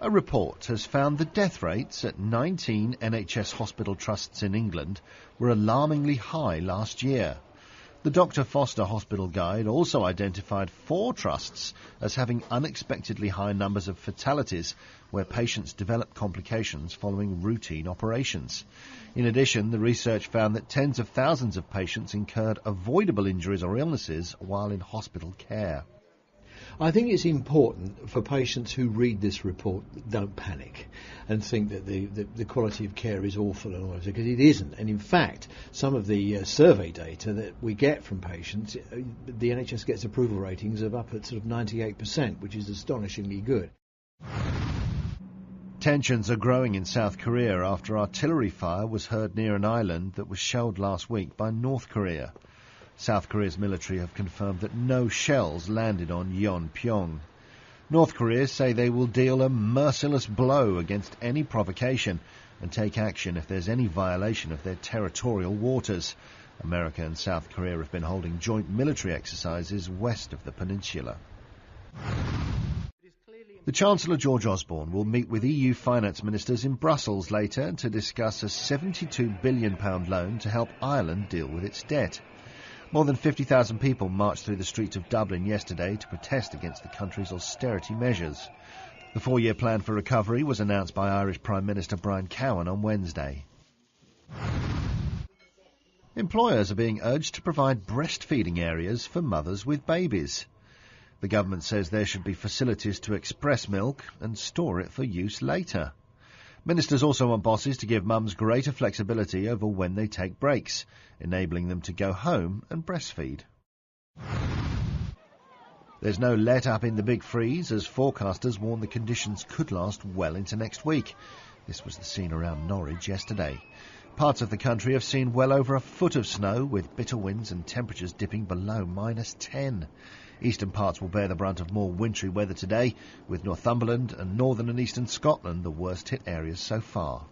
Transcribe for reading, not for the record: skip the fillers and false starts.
A report has found the death rates at 19 NHS hospital trusts in England were alarmingly high last year. The Dr. Foster Hospital Guide also identified 4 trusts as having unexpectedly high numbers of fatalities where patients developed complications following routine operations. In addition, the research found that tens of thousands of patients incurred avoidable injuries or illnesses while in hospital care. I think it's important for patients who read this report don't panic and think that the quality of care is awful and all that, because it isn't. And in fact, some of the survey data that we get from patients, the NHS gets approval ratings of up at sort of 98%, which is astonishingly good. Tensions are growing in South Korea after artillery fire was heard near an island that was shelled last week by North Korea. South Korea's military have confirmed that no shells landed on Yeonpyeong. North Korea say they will deal a merciless blow against any provocation and take action if there's any violation of their territorial waters. America and South Korea have been holding joint military exercises west of the peninsula. The Chancellor George Osborne will meet with EU finance ministers in Brussels later to discuss a £72 billion loan to help Ireland deal with its debt. More than 50,000 people marched through the streets of Dublin yesterday to protest against the country's austerity measures. The 4-year plan for recovery was announced by Irish Prime Minister Brian Cowen on Wednesday. Employers are being urged to provide breastfeeding areas for mothers with babies. The government says there should be facilities to express milk and store it for use later. Ministers also want bosses to give mums greater flexibility over when they take breaks, enabling them to go home and breastfeed. There's no let-up in the big freeze, as forecasters warn the conditions could last well into next week. This was the scene around Norwich yesterday. Parts of the country have seen well over a foot of snow, with bitter winds and temperatures dipping below -10. Eastern parts will bear the brunt of more wintry weather today, with Northumberland and northern and eastern Scotland the worst hit areas so far.